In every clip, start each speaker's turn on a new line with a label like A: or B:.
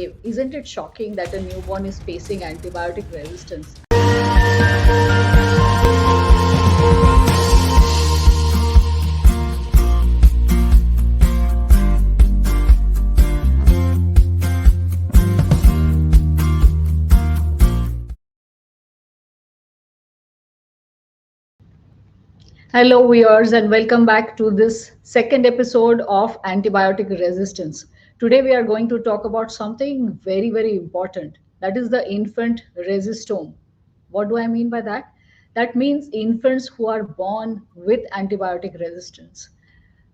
A: Isn't it shocking that a newborn is facing antibiotic resistance? Hello, viewers, and welcome back to this second episode of Antibiotic Resistance. Today, we are going to talk about something very, very important, that is the infant resistome. What do I mean by that? That means infants who are born with antibiotic resistance.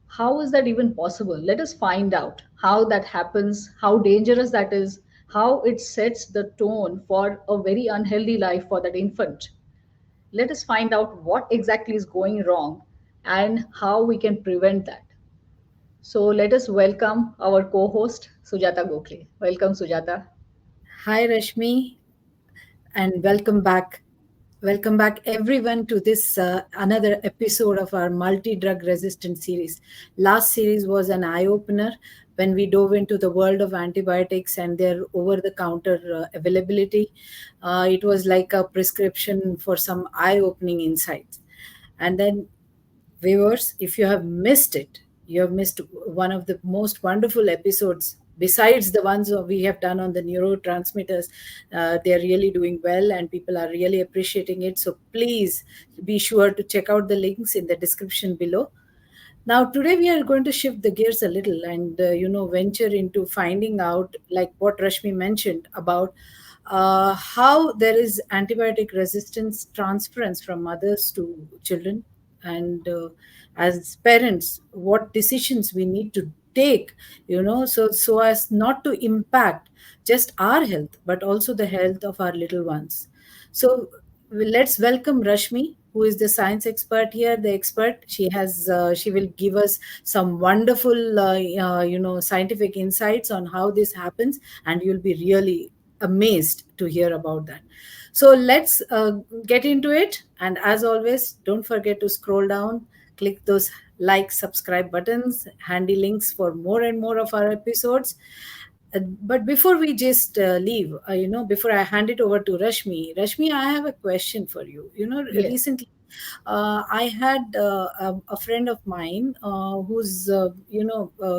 A: How is that even possible? Let us find out how that happens, how dangerous that is, how it sets the tone for a very unhealthy life for that infant. Let us find out what exactly is going wrong and how we can prevent that. So let us welcome our co-host Sujata Gokhale. Welcome, Sujata.
B: Hi, Rashmi, and welcome back. Welcome back, everyone, to this another episode of our multi-drug resistant series. Last series was an eye-opener when we dove into the world of antibiotics and their over-the-counter availability. It was like a prescription for some eye-opening insights. And then viewers, if you have missed it, you have missed one of the most wonderful episodes. Besides the ones we have done on the neurotransmitters, they're really doing well and people are really appreciating it. So please be sure to check out the links in the description below. Now, today we are going to shift the gears a little and, venture into finding out, like what Rashmi mentioned, about how there is antibiotic resistance transference from mothers to children. And as parents, what decisions we need to take, so as not to impact just our health, but also the health of our little ones. So let's welcome Rashmi, who is the science expert here. The expert, she will give us some wonderful, scientific insights on how this happens, and you'll be really amazed to hear about that. So let's get into it. And as always, don't forget to scroll down, click those like, subscribe buttons, handy links for more and more of our episodes. But before we just leave, before I hand it over to Rashmi, I have a question for you.
A: Yes.
B: Recently, I had a friend of mine whose,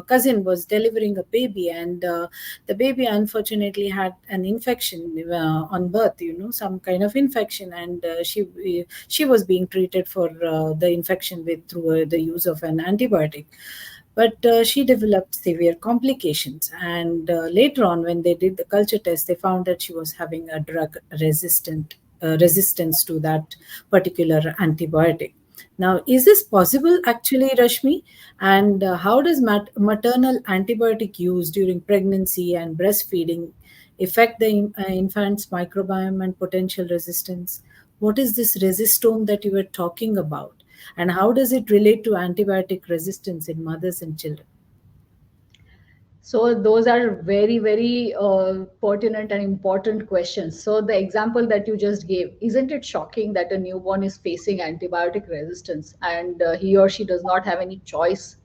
B: cousin was delivering a baby, and the baby unfortunately had an infection on birth. Some kind of infection, and she was being treated for the infection with through the use of an antibiotic, but she developed severe complications. And later on, when they did the culture test, they found that she was having a drug resistance to that particular antibiotic. Now, is this possible actually, Rashmi? And how does maternal antibiotic use during pregnancy and breastfeeding affect the infant's microbiome and potential resistance? What is this resistome that you were talking about? And how does it relate to antibiotic resistance in mothers and children?
A: So those are very, very pertinent and important questions. So the example that you just gave, isn't it shocking that a newborn is facing antibiotic resistance and he or she does not have any choice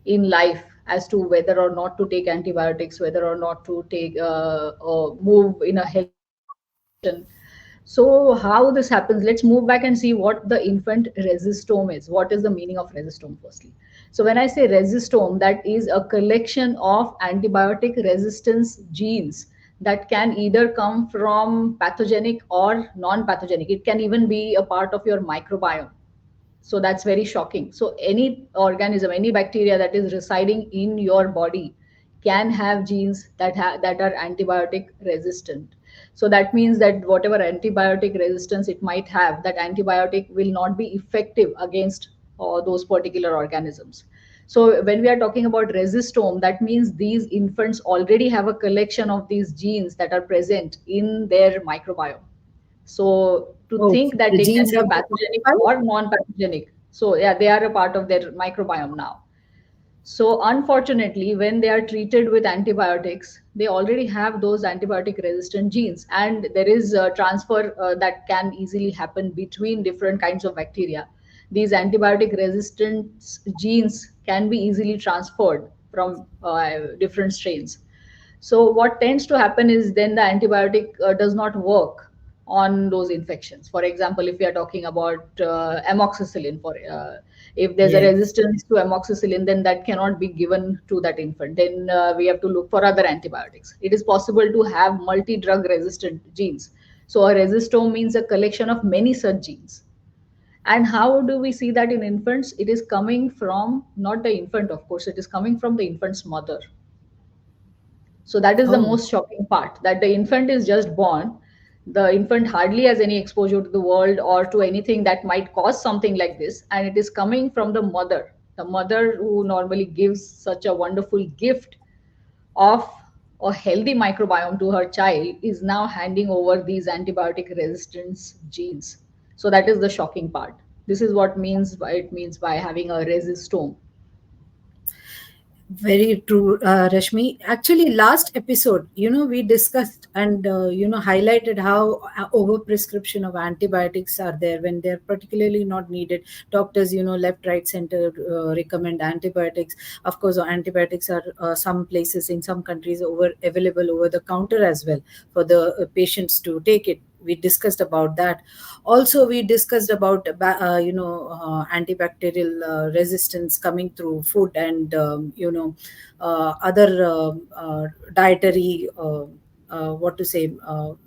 A: in life as to whether or not to take antibiotics, whether or not to take or move in a healthy direction. So how this happens? Let's move back and see what the infant resistome is. What is the meaning of resistome? Firstly, so when I say resistome, that is a collection of antibiotic resistance genes that can either come from pathogenic or non-pathogenic. It can even be a part of your microbiome. So that's very shocking. So any organism, any bacteria that is residing in your body can have genes that are antibiotic resistant. So that means that whatever antibiotic resistance it might have, that antibiotic will not be effective against those particular organisms. So when we are talking about resistome, that means these infants already have a collection of these genes that are present in their microbiome. So to
B: Oh,
A: think that
B: the
A: they can
B: genes
A: be
B: have been
A: pathogenic
B: modified?
A: or non-pathogenic. So yeah, they are a part of their microbiome now. So unfortunately, when they are treated with antibiotics, they already have those antibiotic resistant genes, and there is a transfer that can easily happen between different kinds of bacteria. These antibiotic resistant genes can be easily transferred from different strains. So what tends to happen is then the antibiotic does not work on those infections. For example, if we are talking about amoxicillin, for if there's a
B: Yes.
A: resistance to amoxicillin, then that cannot be given to that infant. Then we have to look for other antibiotics. It is possible to have multi-drug resistant genes. So a resistome means a collection of many such genes. And how do we see that in infants? It is coming from not the infant, of course, it is coming from the infant's mother. So that is the
B: Oh,
A: most shocking part, that the infant is just born. The infant hardly has any exposure to the world or to anything that might cause something like this. And it is coming from the mother. The mother who normally gives such a wonderful gift of a healthy microbiome to her child is now handing over these antibiotic resistance genes. So that is the shocking part. This is what means by it means by having a resistome.
B: very true, Rashmi. Actually, last episode, we discussed and highlighted how overprescription of antibiotics are there when they're particularly not needed. Doctors, left, right, center recommend antibiotics. Of course, antibiotics are some places in some countries over available over the counter as well for the patients to take it. We discussed about that. Also, we discussed about antibacterial resistance coming through food and other dietary what to say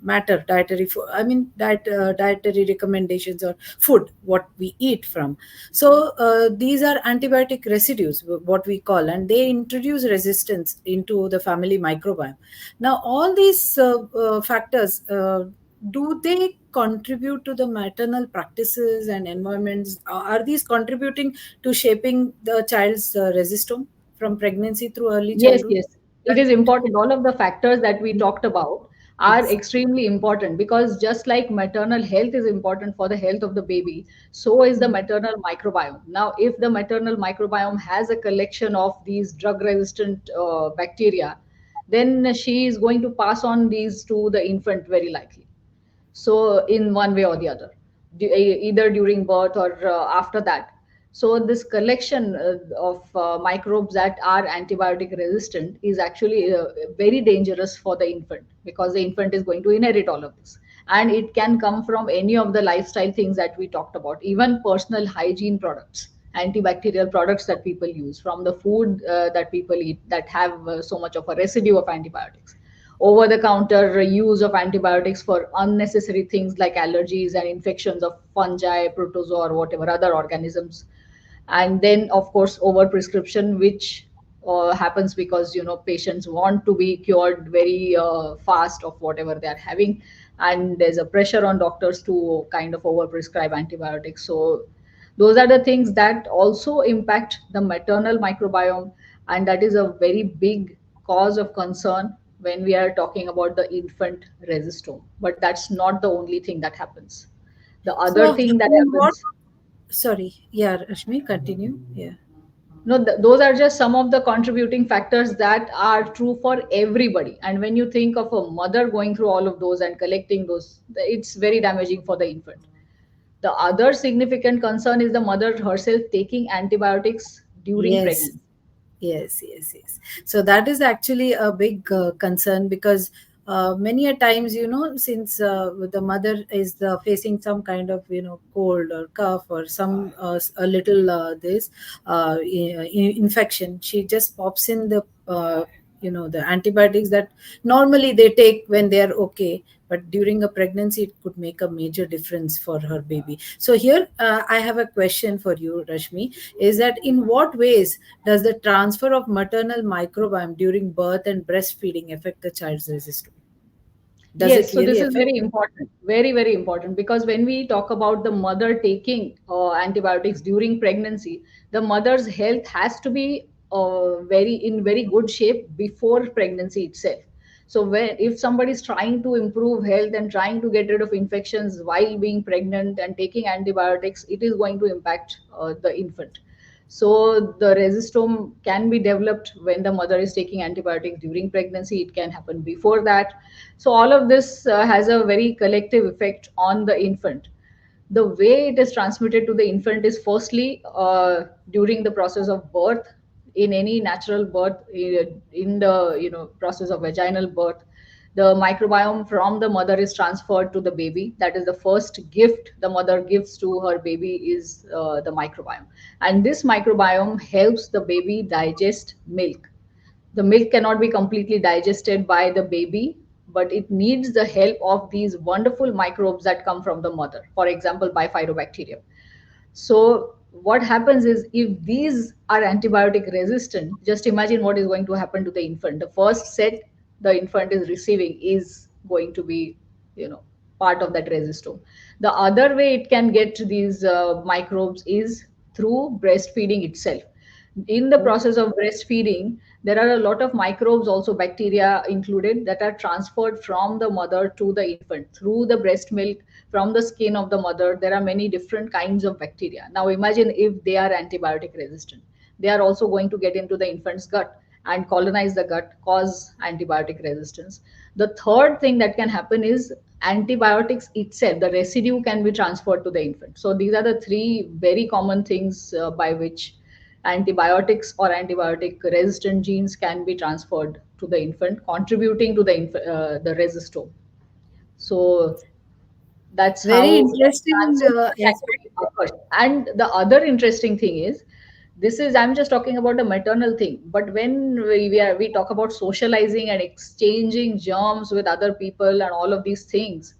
B: matter dietary food, I mean dietary recommendations or food what we eat from. So these are antibiotic residues what we call, and they introduce resistance into the family microbiome. Now all these factors, do they contribute to the maternal practices and environments? Are these contributing to shaping the child's resistome from pregnancy through early
A: Yes,
B: childhood?
A: yes. It
B: That's
A: is
B: it.
A: important. All of the factors that we talked about are
B: Yes.
A: extremely important, because just like maternal health is important for the health of the baby, so is the
B: Mm.
A: maternal microbiome. Now, if the maternal microbiome has a collection of these drug resistant bacteria, then she is going to pass on these to the infant very likely. So in one way or the other, either during birth or after that. So this collection of microbes that are antibiotic resistant is actually very dangerous for the infant, because the infant is going to inherit all of this. And it can come from any of the lifestyle things that we talked about, even personal hygiene products, antibacterial products that people use, from the food that people eat that have so much of a residue of antibiotics, over the counter use of antibiotics for unnecessary things like allergies and infections of fungi, protozoa, or whatever other organisms. And then, of course, over prescription, which happens because patients want to be cured very fast of whatever they are having, and there's a pressure on doctors to kind of over prescribe antibiotics. So those are the things that also impact the maternal microbiome, and that is a very big cause of concern when we are talking about the infant resistome. But that's not the only thing that happens. The other
B: So,
A: thing that
B: in what?
A: happens,
B: Sorry, yeah, Rashmi, continue. Yeah.
A: no, those are just some of the contributing factors that are true for everybody. And when you think of a mother going through all of those and collecting those, it's very damaging for the infant. The other significant concern is the mother herself taking antibiotics during
B: Yes.
A: pregnancy.
B: Yes, yes, yes. So that is actually a big concern because many a times, since the mother is facing some kind of, cold or cough or some a little this infection, she just pops in the antibiotics that normally they take when they are okay, but during a pregnancy it could make a major difference for her baby. So here I have a question for you, Rashmi, is that in what ways does the transfer of maternal microbiome during birth and breastfeeding affect the child's resistance? Does it
A: Yes, so
B: really
A: this is
B: affect?
A: very important, very, very important, because when we talk about the mother taking antibiotics during pregnancy, the mother's health has to be very good shape before pregnancy itself. So when if somebody is trying to improve health and trying to get rid of infections while being pregnant and taking antibiotics, it is going to impact the infant. So the resistome can be developed when the mother is taking antibiotics during pregnancy. It can happen before that. So all of this has a very collective effect on the infant. The way it is transmitted to the infant is firstly during the process of birth. in any natural birth, in the process of vaginal birth, the microbiome from the mother is transferred to the baby. That is the first gift the mother gives to her baby, is the microbiome. And this microbiome helps the baby digest milk. The milk cannot be completely digested by the baby, but it needs the help of these wonderful microbes that come from the mother, for example bifidobacterium. So what happens is, if these are antibiotic resistant, just imagine what is going to happen to the infant. The first set the infant is receiving is going to be, you know, part of that resistome. The other way it can get these microbes is through breastfeeding itself. In the
B: Oh,
A: process of breastfeeding, there are a lot of microbes, also bacteria included, that are transferred from the mother to the infant through the breast milk, from the skin of the mother. There are many different kinds of bacteria. Now imagine if they are antibiotic resistant, they are also going to get into the infant's gut and colonize the gut, cause antibiotic resistance. The third thing that can happen is antibiotics itself, the residue can be transferred to the infant. So these are the three very common things by which antibiotics or antibiotic resistant genes can be transferred to the infant, contributing to the resistome. So that's
B: very
A: how that
B: interesting.
A: transition actually occurs. And the other interesting thing is, this is, I'm just talking about the maternal thing, but when we talk about socializing and exchanging germs with other people and all of these things,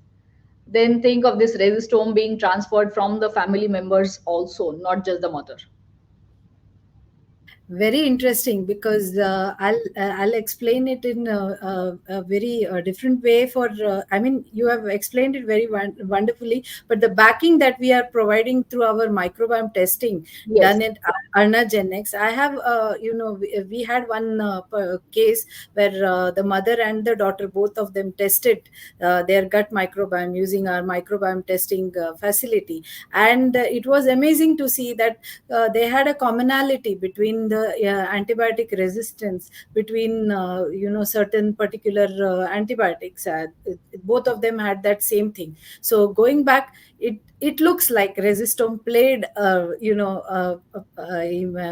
A: then think of this resistome being transferred from the family members also, not just the mother.
B: Very interesting, because I'll explain it in a very different way. For I mean, you have explained it very wonderfully, but the backing that we are providing through our microbiome testing
A: Yes.
B: done at Arnagenix, I have we had one case where the mother and the daughter, both of them, tested their gut microbiome using our microbiome testing facility, and it was amazing to see that they had a commonality between the antibiotic resistance between certain particular antibiotics. Both of them had that same thing. So going back, it looks like resistome played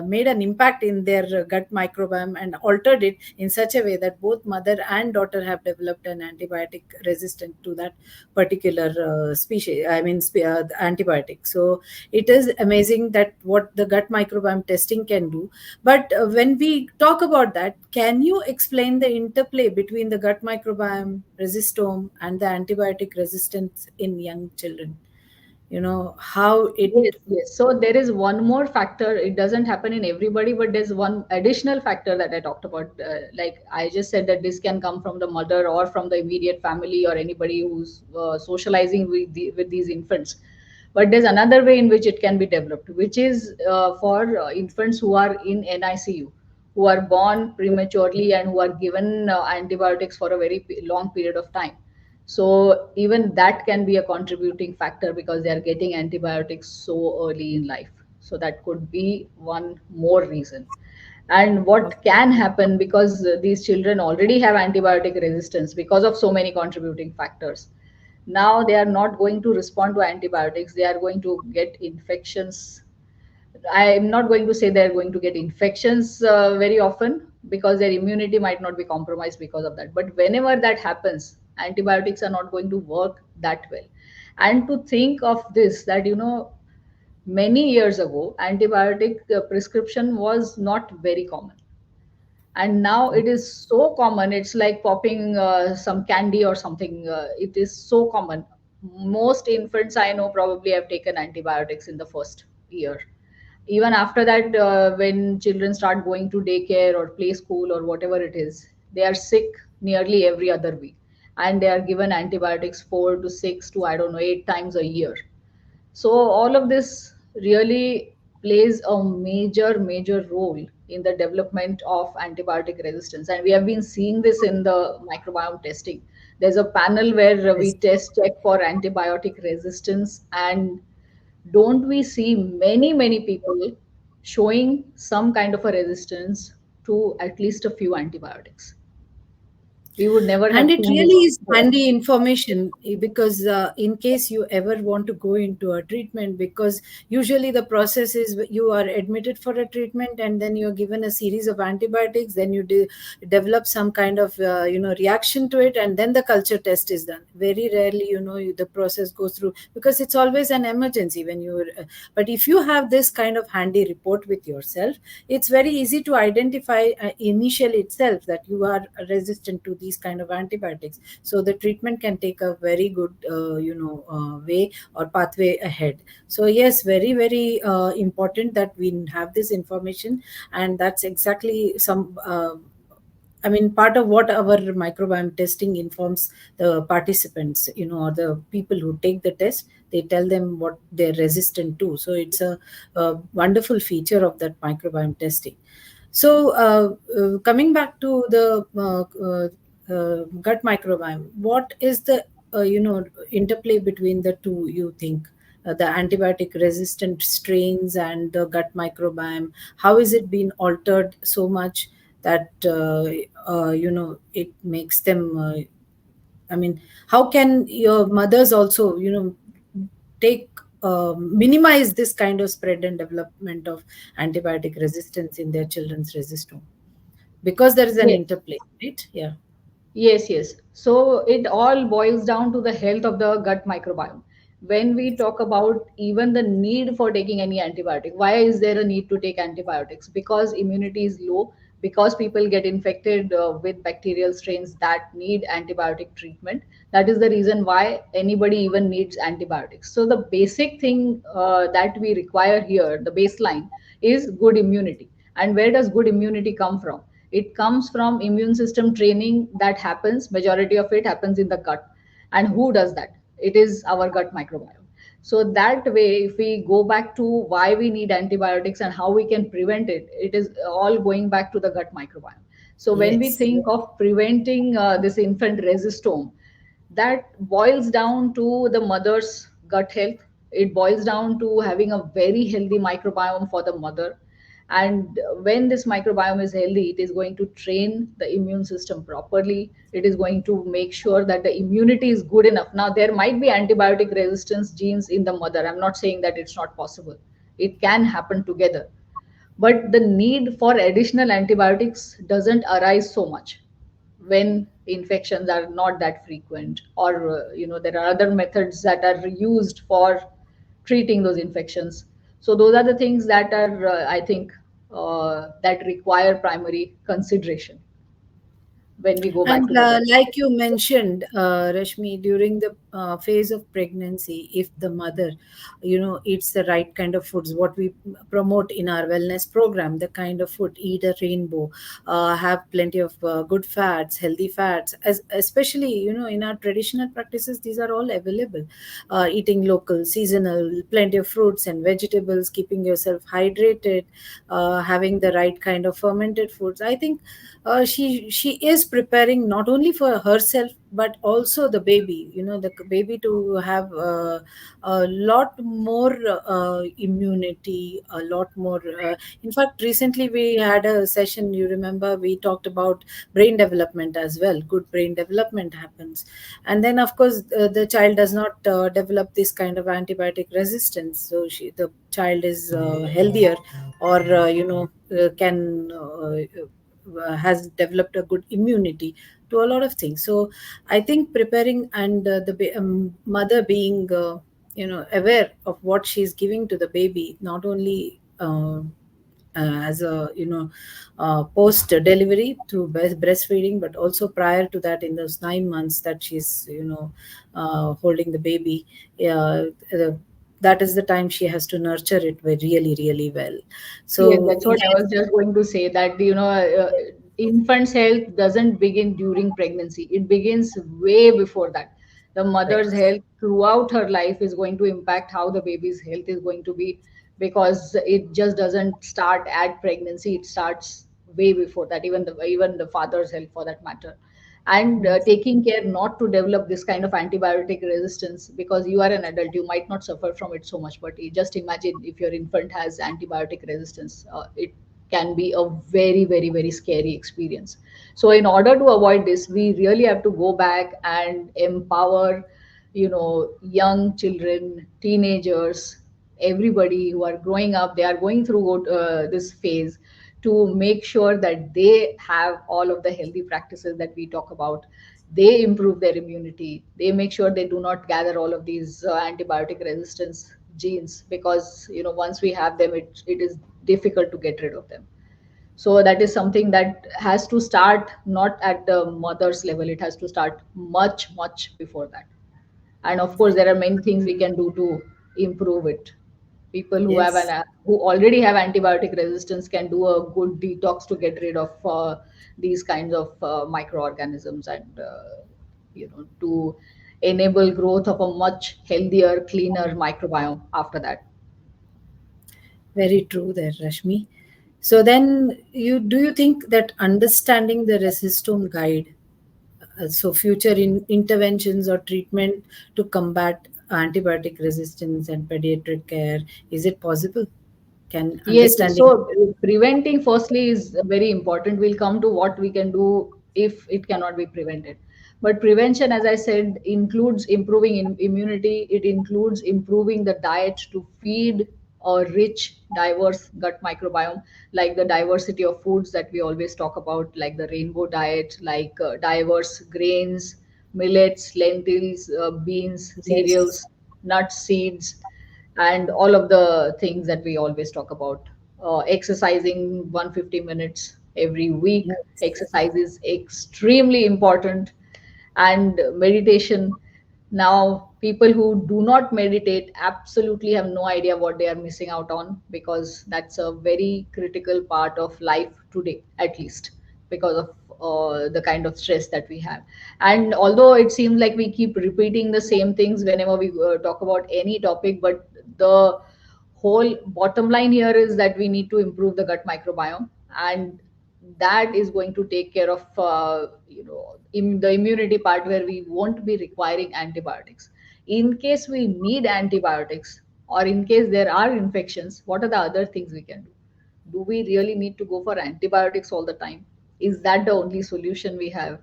B: made an impact in their gut microbiome and altered it in such a way that both mother and daughter have developed an antibiotic resistant to that particular species, I mean antibiotic. So it is amazing that what the gut microbiome testing can do. But when we talk about that, can you explain the interplay between the gut microbiome, resistome, and the antibiotic resistance in young children? How it.
A: Yes, yes. So there is one more factor. It doesn't happen in everybody, but there's one additional factor that I talked about. Like I just said, that this can come from the mother or from the immediate family or anybody who's socializing with these infants. But there's another way in which it can be developed, which is for infants who are in NICU, who are born prematurely and who are given antibiotics for a very long period of time. So even that can be a contributing factor, because they are getting antibiotics so early in life. So that could be one more reason. And what can happen, because these children already have antibiotic resistance because of so many contributing factors, now they are not going to respond to antibiotics, they are going to get infections. I'm not going to say they're going to get infections very often, because their immunity might not be compromised because of that. But whenever that happens, antibiotics are not going to work that well. And to think of this, that, many years ago, antibiotic prescription was not very common. And now it is so common, it's like popping some candy or something. It is so common. Most infants I know probably have taken antibiotics in the first year. Even after that, when children start going to daycare or play school or whatever it is, they are sick nearly every other week, and they are given antibiotics 4 to 6 to, I don't know, 8 times a year. So all of this really plays a major role in the development of antibiotic resistance, and we have been seeing this in the microbiome testing. There's a panel where we
B: Yes.
A: test check for antibiotic resistance, and don't we see many people showing some kind of a resistance to at least a few antibiotics. We would never
B: And
A: have
B: it
A: tuned
B: really
A: it.
B: is handy information, because in case you ever want to go into a treatment, because usually the process is you are admitted for a treatment and then you're given a series of antibiotics, then you develop some kind of reaction to it, and then the culture test is done. Very rarely, the process goes through, because it's always an emergency when you're but if you have this kind of handy report with yourself, it's very easy to identify initially itself that you are resistant to these kind of antibiotics, so the treatment can take a very good way or pathway ahead. So yes, very very important that we have this information. And that's exactly part of what our microbiome testing informs the participants, or the people who take the test. They tell them what they're resistant to. So it's a wonderful feature of that microbiome testing. So, coming back to the gut microbiome, what is the interplay between the two? You think the antibiotic resistant strains and the gut microbiome? How is it been altered so much that it makes them? How can your mothers also take minimize this kind of spread and development of antibiotic resistance in their children's resistome, because there is an
A: Yes.
B: interplay, right? Yeah.
A: Yes, yes. So it all boils down to the health of the gut microbiome. When we talk about even the need for taking any antibiotic, why is there a need to take antibiotics? Because immunity is low, because people get infected with bacterial strains that need antibiotic treatment. That is the reason why anybody even needs antibiotics. So the basic thing that we require here, the baseline, is good immunity. And where does good immunity come from? It comes from immune system training that happens, majority of it happens in the gut. And who does that? It is our gut microbiome. So that way, if we go back to why we need antibiotics and how we can prevent it, it is all going back to the gut microbiome. So when we
B: Yes.
A: think of preventing this infant resistome, that boils down to the mother's gut health. It boils down to having a very healthy microbiome for the mother. And when this microbiome is healthy, it is going to train the immune system properly. It is going to make sure that the immunity is good enough. Now, there might be antibiotic resistance genes in the mother. I'm not saying that it's not possible, it can happen together. But the need for additional antibiotics doesn't arise so much when infections are not that frequent, or there are other methods that are used for treating those infections. So those are the things that are I think that require primary consideration when we go back
B: And
A: to the gut.
B: like you mentioned, Rashmi, during the phase of pregnancy, if the mother, eats the right kind of foods, what we promote in our wellness program, the kind of food, eat a rainbow, have plenty of good fats, healthy fats, especially, in our traditional practices, these are all available. Eating local, seasonal, plenty of fruits and vegetables, keeping yourself hydrated, having the right kind of fermented foods. I think she is preparing not only for herself but also the baby, the baby to have a lot more immunity, a lot more in fact, recently we had a session, you remember, we talked about brain development as well. Good brain development happens, and then of course the child does not develop this kind of antibiotic resistance, so the child is healthier, or can has developed a good immunity to a lot of things. So I think preparing, and the mother being aware of what she's giving to the baby, not only as a post delivery through breastfeeding, but also prior to that, in those 9 months that she's holding the baby, uh, that is the time she has to nurture it really really well.
A: Yes,
B: So
A: that's what I
B: yes.
A: was just going to say, that infant's health doesn't begin during pregnancy. It begins way before that. The mother's
B: Right.
A: health throughout her life is going to impact how the baby's health is going to be, because it just doesn't start at pregnancy. It starts way before that, even the father's health for that matter. And
B: Yes.
A: taking care not to develop this kind of antibiotic resistance, because you are an adult, you might not suffer from it so much, but you just imagine if your infant has antibiotic resistance, can be a very, very, very scary experience. So in order to avoid this, we really have to go back and empower, young children, teenagers, everybody who are growing up. They are going through this phase, to make sure that they have all of the healthy practices that we talk about. They improve their immunity, they make sure they do not gather all of these antibiotic resistance genes, because once we have them, it is difficult to get rid of them. So that is something that has to start not at the mother's level, it has to start much, much before that. And of course, there are many things we can do to improve it. People who have
B: Yes,
A: an who already have antibiotic resistance can do a good detox to get rid of these kinds of microorganisms, and to enable growth of a much healthier, cleaner microbiome after that.
B: very true there, Rashmi. So then, you think that understanding the resistome guide, so future interventions or treatment to combat antibiotic resistance and pediatric care, is it possible? Can
A: Yes,
B: understanding?
A: so preventing firstly is very important. We'll come to what we can do if it cannot be prevented. But prevention, as I said, includes improving immunity. It includes improving the diet to feed a rich, diverse gut microbiome, like the diversity of foods that we always talk about, like the rainbow diet, like diverse grains, millets, lentils, beans,
B: Yes,
A: cereals, nuts, seeds, and all of the things that we always talk about. Exercising 150 minutes every week.
B: yes,
A: Exercise is extremely important. And meditation. Now, people who do not meditate absolutely have no idea what they are missing out on, because that's a very critical part of life today, at least because of the kind of stress that we have. And although it seems like we keep repeating the same things whenever we talk about any topic, but the whole bottom line here is that we need to improve the gut microbiome, and that is going to take care of in the immunity part, where we won't be requiring antibiotics. In case we need antibiotics, or in case there are infections, what are the other things we can do? Do we really need to go for antibiotics all the time? Is that the only solution we have?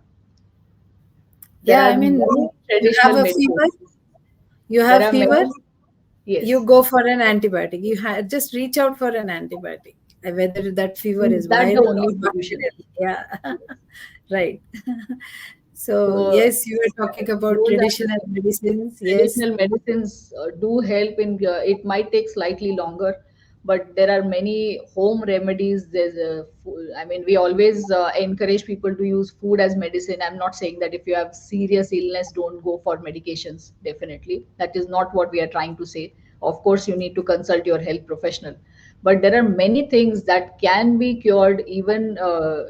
A: There
B: yeah.
A: are
B: I mean,
A: many
B: you have
A: traditional
B: a fever.
A: medicines.
B: You
A: There
B: have
A: are
B: fever.
A: many.
B: You
A: Yes.
B: go for an antibiotic. Just reach out for an antibiotic, whether that fever
A: Is
B: is
A: that the
B: viral or
A: only solution?
B: bacterial. Yeah, right. So
A: So
B: yes, you were talking about
A: those are the
B: traditional medicines. Yes,
A: traditional medicines do help in, it might take slightly longer, but there are many home remedies. There's I mean, we always encourage people to use food as medicine. I'm not saying that if you have serious illness, don't go for medications. Definitely, that is not what we are trying to say. Of course, you need to consult your health professional, but there are many things that can be cured even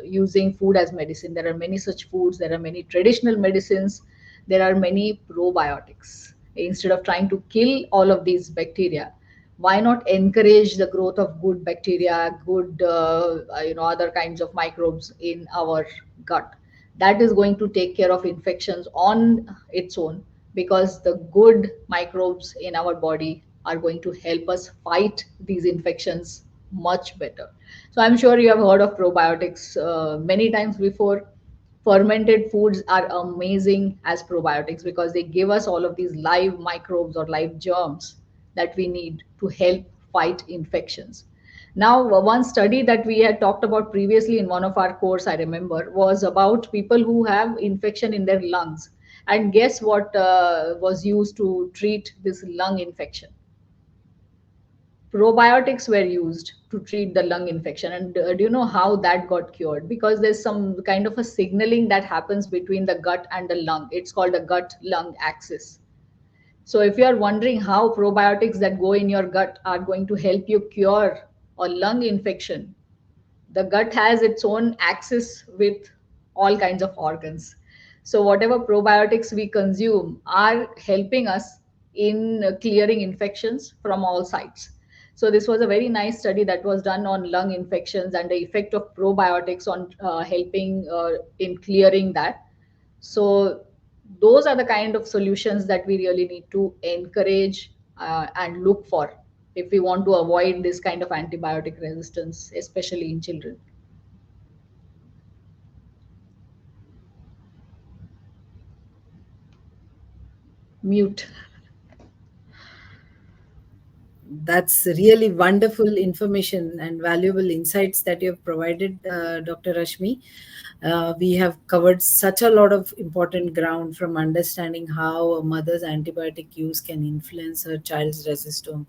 A: using food as medicine. There are many such foods, there are many traditional medicines, there are many probiotics. Instead of trying to kill all of these bacteria, why not encourage the growth of good bacteria, good other kinds of microbes in our gut? That is going to take care of infections on its own, because the good microbes in our body are going to help us fight these infections much better. So I'm sure you have heard of probiotics many times before. Fermented foods are amazing as probiotics, because they give us all of these live microbes or live germs that we need to help fight infections. Now, one study that we had talked about previously in one of our course, I remember, was about people who have infection in their lungs. And guess what was used to treat this lung infection? Probiotics were used to treat the lung infection. And do you know how that got cured? Because there's some kind of a signaling that happens between the gut and the lung. It's called a gut lung axis. So if you are wondering how probiotics that go in your gut are going to help you cure a lung infection, the gut has its own axis with all kinds of organs. So whatever probiotics we consume are helping us in clearing infections from all sides. So this was a very nice study that was done on lung infections and the effect of probiotics on helping in clearing that. So those are the kind of solutions that we really need to encourage and look for. if we want to avoid this kind of antibiotic resistance, especially in children. Mute.
B: That's really wonderful information and valuable insights that you have provided, Dr. Rashmi. We have covered such a lot of important ground, from understanding how a mother's antibiotic use can influence her child's resistome.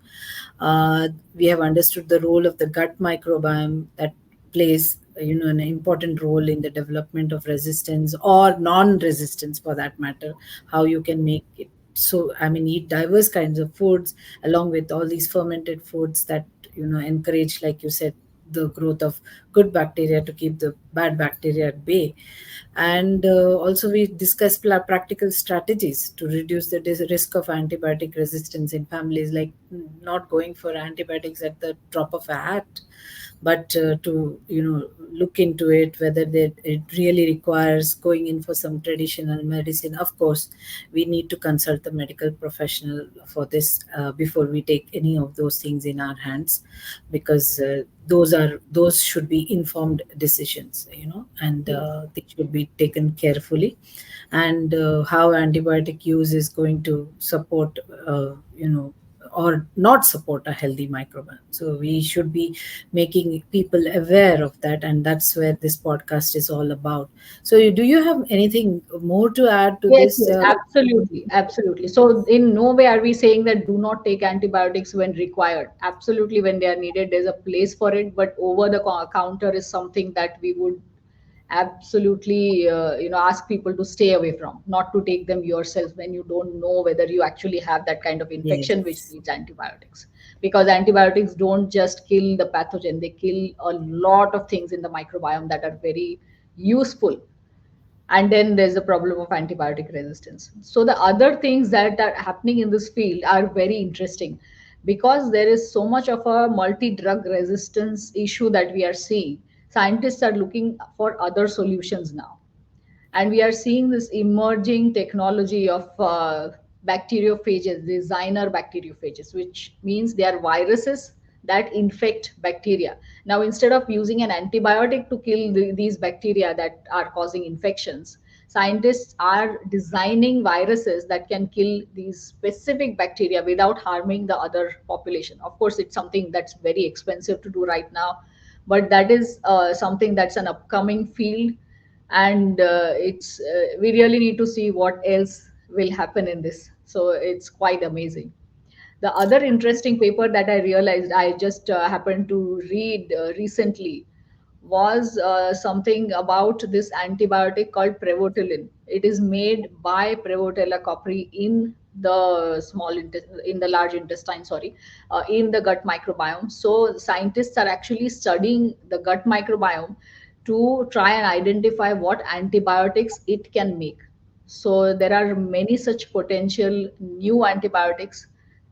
B: We have understood the role of the gut microbiome that plays, an important role in the development of resistance or non-resistance, for that matter. How you can make it, so I mean, eat diverse kinds of foods along with all these fermented foods that encourage, like you said, the growth of good bacteria to keep the bad bacteria at bay. And also we discussed practical strategies to reduce the risk of antibiotic resistance in families, like not going for antibiotics at the drop of a hat, but to look into it, whether it really requires going in for some traditional medicine. Of course, we need to consult the medical professional for this before we take any of those things in our hands, because those should be informed decisions, and
A: Yes.
B: they should be taken carefully. And how antibiotic use is going to support, or not support a healthy microbiome. So we should be making people aware of that, and that's where this podcast is all about. So do you have anything more to add to
A: Yes,
B: this?
A: yes, absolutely, absolutely. So, in no way are we saying that do not take antibiotics when required. Absolutely, when they are needed, there's a place for it. But over the counter is something that we would absolutely, ask people to stay away from. Not to take them yourself when you don't know whether you actually have that kind of infection which
B: Yes.
A: needs antibiotics. Because antibiotics don't just kill the pathogen; they kill a lot of things in the microbiome that are very useful. And then there's the problem of antibiotic resistance. So the other things that are happening in this field are very interesting, because there is so much of a multi-drug resistance issue that we are seeing. Scientists are looking for other solutions now, and we are seeing this emerging technology of bacteriophages, designer bacteriophages, which means they are viruses that infect bacteria. Now, instead of using an antibiotic to kill these bacteria that are causing infections, scientists are designing viruses that can kill these specific bacteria without harming the other population. Of course, it's something that's very expensive to do right now, but that is something that's an upcoming field. And it's we really need to see what else will happen in this. So it's quite amazing. The other interesting paper that I realized I just happened to read recently was something about this antibiotic called prevotellin. It is made by Prevotella copri in the in the large intestine, sorry, in the gut microbiome. So scientists are actually studying the gut microbiome to try and identify what antibiotics it can make. So there are many such potential new antibiotics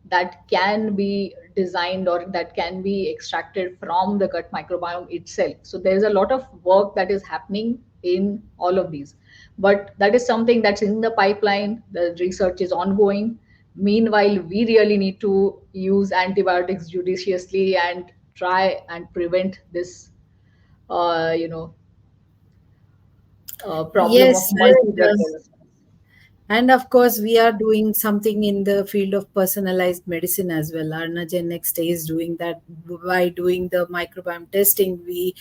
A: that can be designed or that can be extracted from the gut microbiome itself. So there's a lot of work that is happening in all of these. But that is something that's in the pipeline. The research is ongoing. Meanwhile, we really need to use antibiotics judiciously and try and prevent this, uh, you know, problem of
B: Yes,
A: multi-drug resistance.
B: and of course, we are doing something in the field of personalized medicine as well. Arnagen next is doing that by doing the microbiome testing. We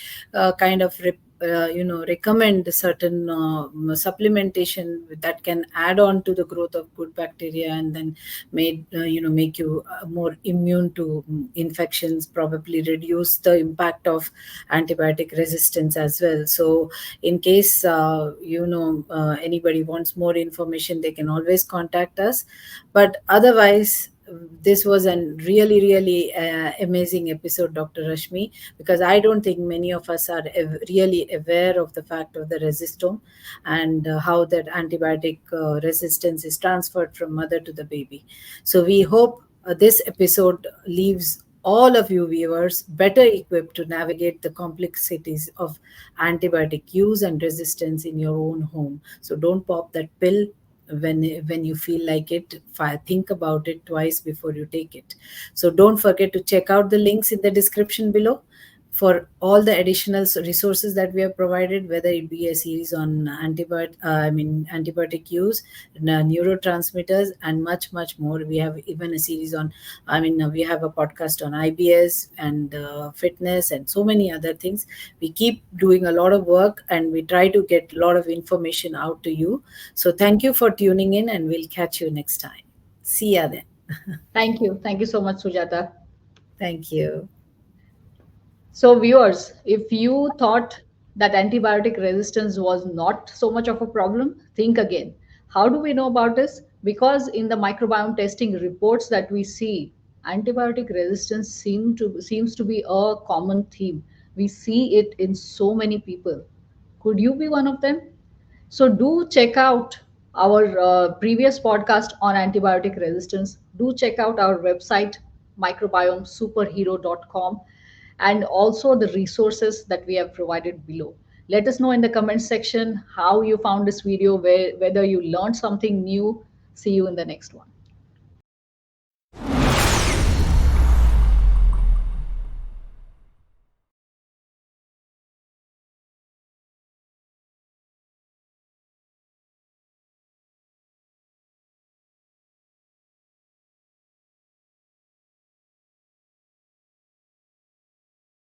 B: kind of recommend certain supplementation that can add on to the growth of good bacteria, and then make you more immune to infections, probably reduce the impact of antibiotic resistance as well. So in case anybody wants more information, they can always contact us. But otherwise, this was a really really amazing episode, Dr. Rashmi, because I don't think many of us are really aware of the fact of the resistome, and how that antibiotic resistance is transferred from mother to the baby. So we hope this episode leaves all of you viewers better equipped to navigate the complexities of antibiotic use and resistance in your own home. So don't pop that pill. when you feel like it, think about it twice before you take it. So don't forget to check out the links in the description below for all the additional resources that we have provided, whether it be a series on antibiotic use, neurotransmitters, and much much more. We have even a series on, we have a podcast on IBS and fitness and so many other things. We keep doing a lot of work and we try to get a lot of information out to you. So thank you for tuning in, and we'll catch you next time. See ya then.
A: Thank you. Thank you so much, Sujata.
B: Thank you.
A: So, viewers, if you thought that antibiotic resistance was not so much of a problem, think again. How do we know about this? Because in the microbiome testing reports that we see, antibiotic resistance seems to be a common theme. We see it in so many people. Could you be one of them? So do check out our previous podcast on antibiotic resistance. Do check out our website, microbiomesuperhero.com, and also the resources that we have provided below. Let us know in the comment section how you found this video, whether you learned something new. See you in the next one.